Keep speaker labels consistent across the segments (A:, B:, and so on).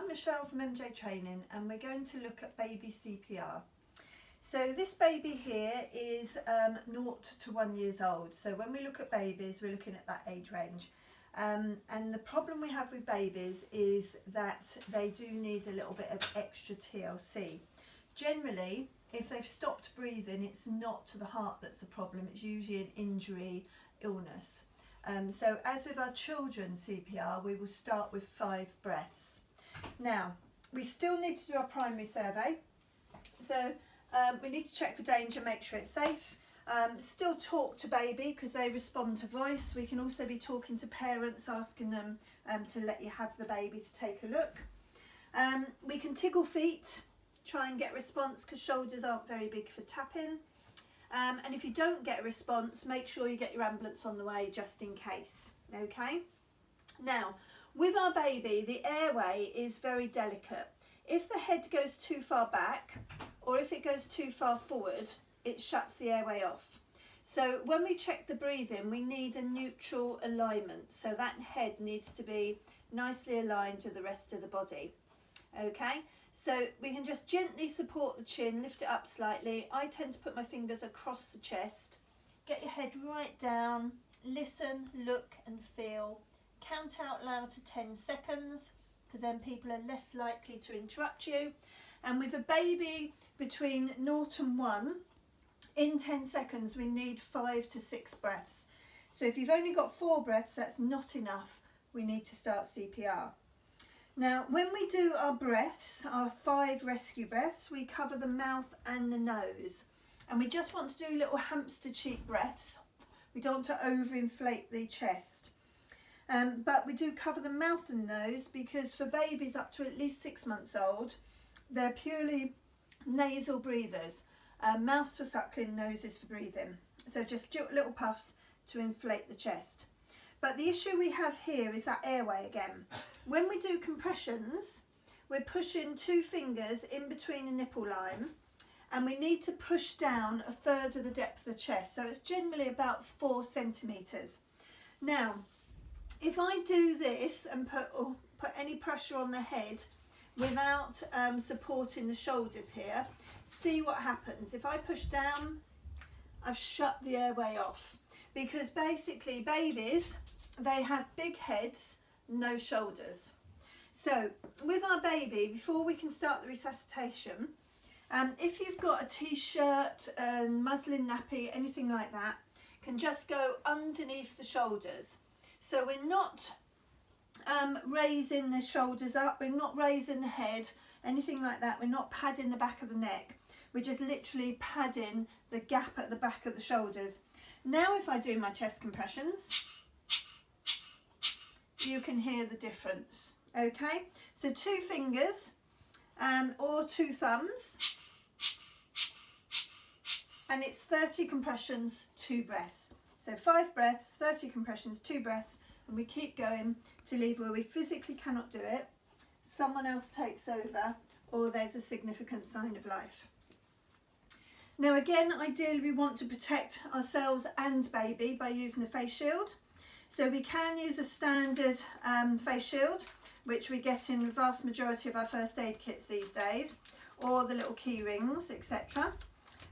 A: I'm Michelle from MJ Training, and we're going to look at baby CPR. So this baby here is 0 to 1 years old. So when we look at babies, we're looking at that age range. And the problem we have with babies is that they do need a little bit of extra TLC. Generally, if they've stopped breathing, it's not to the heart that's the problem. It's usually an injury, illness. So as with our children's CPR, we will start with 5 breaths. Now, we still need to do our primary survey. So we need to check for danger, make sure it's safe. Still talk to baby because they respond to voice. We can also be talking to parents, asking them to let you have the baby to take a look. We can tickle feet, try and get a response because shoulders aren't very big for tapping. And if you don't get a response, make sure you get your ambulance on the way just in case. Okay? Now, with our baby, the airway is very delicate. If the head goes too far back or if it goes too far forward, it shuts the airway off. So when we check the breathing, we need a neutral alignment. So that head needs to be nicely aligned with the rest of the body. Okay? So we can just gently support the chin, lift it up slightly. I tend to put my fingers across the chest. Get your head right down. Listen, look and feel. Count out loud to 10 seconds because then people are less likely to interrupt you. And with a baby between 0 and 1, in 10 seconds we need 5 to 6 breaths. So if you've only got 4 breaths, that's not enough. We need to start CPR. Now, when we do our breaths, our 5 rescue breaths, we cover the mouth and the nose. And we just want to do little hamster cheek breaths. We don't want to overinflate the chest. But we do cover the mouth and nose because for babies up to at least 6 months old, they're purely nasal breathers. Mouths for suckling, noses for breathing. So just little puffs to inflate the chest. But the issue we have here is that airway again. When we do compressions, we're pushing 2 fingers in between the nipple line and we need to push down 1/3 of the depth of the chest. So it's generally about 4 centimetres. Now, if I do this and put any pressure on the head without supporting the shoulders here, see what happens. If I push down, I've shut the airway off. Because basically babies, they have big heads, no shoulders. So with our baby, before we can start the resuscitation, if you've got a t-shirt, muslin nappy, anything like that, can just go underneath the shoulders. So we're not raising the shoulders up, we're not raising the head, anything like that. We're not padding the back of the neck. We're just literally padding the gap at the back of the shoulders. Now if I do my chest compressions, you can hear the difference. Okay, so 2 fingers or 2 thumbs, and it's 30 compressions, 2 breaths. So 5 breaths, 30 compressions, 2 breaths, and we keep going till either where we physically cannot do it, someone else takes over, or there's a significant sign of life. Now again, ideally we want to protect ourselves and baby by using a face shield. So we can use a standard face shield, which we get in the vast majority of our first aid kits these days, or the little key rings, etc.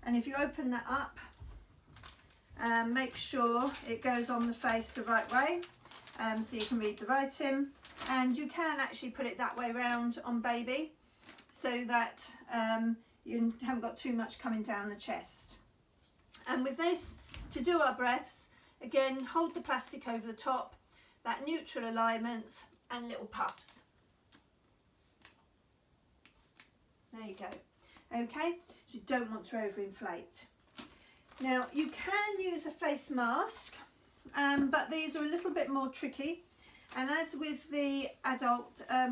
A: And if you open that up, make sure it goes on the face the right way, so you can read the writing. And you can actually put it that way round on baby, so that you haven't got too much coming down the chest. And with this, to do our breaths, again, hold the plastic over the top, that neutral alignment and little puffs. There you go. Okay, you don't want to overinflate. Now you can use a face mask, but these are a little bit more tricky. And as with the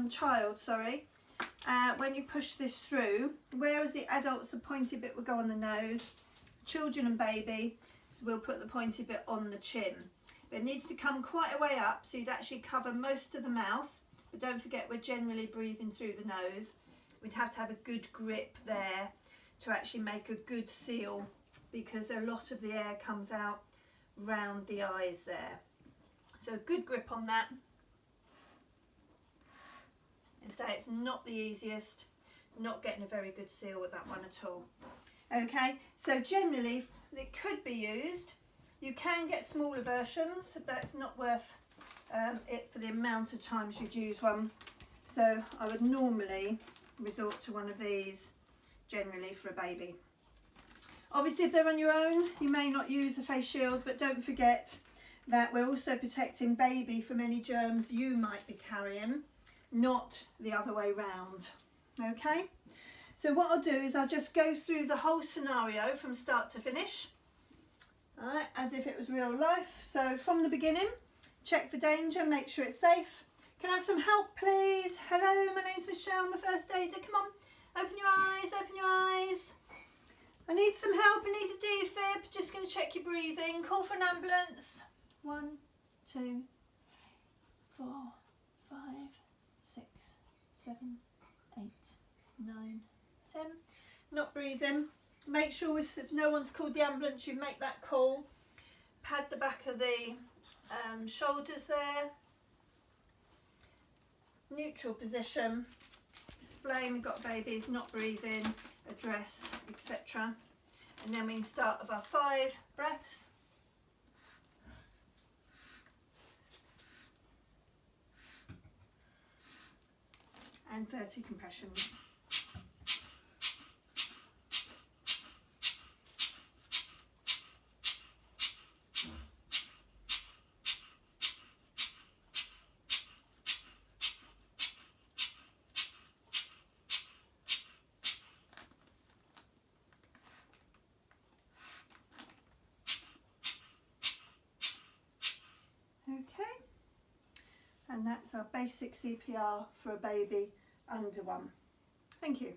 A: child, when you push this through, whereas the adults, the pointy bit will go on the nose, children and baby, so we'll put the pointy bit on the chin. But it needs to come quite a way up, so you'd actually cover most of the mouth. But don't forget, we're generally breathing through the nose. We'd have to have a good grip there to actually make a good seal, because a lot of the air comes out round the eyes there. So a good grip on that. is that it's not the easiest, not getting a very good seal with that one at all. Okay, so generally it could be used. You can get smaller versions, but it's not worth it for the amount of times you'd use one. So I would normally resort to one of these generally for a baby. Obviously if they're on your own, you may not use a face shield, but don't forget that we're also protecting baby from any germs you might be carrying, not the other way round. Okay, so what I'll do is I'll just go through the whole scenario from start to finish, all right, as if it was real life. So from the beginning, check for danger, make sure it's safe. Can I have some help, please? Hello, my name's Michelle, I'm a first aider. Come on, open your eyes, open your eyes. I need some help, I need a defib. Just going to check your breathing. Call for an ambulance. 1, 2, 3, 4, 5, 6, 7, 8, 9, 10. Not breathing. Make sure if no one's called the ambulance, you make that call. Pad the back of the shoulders there. Neutral position. Explain we've got babies not breathing, address, etc. And then we can start with our 5 breaths. And 30 compressions. Okay, and that's our basic CPR for a baby under 1. Thank you.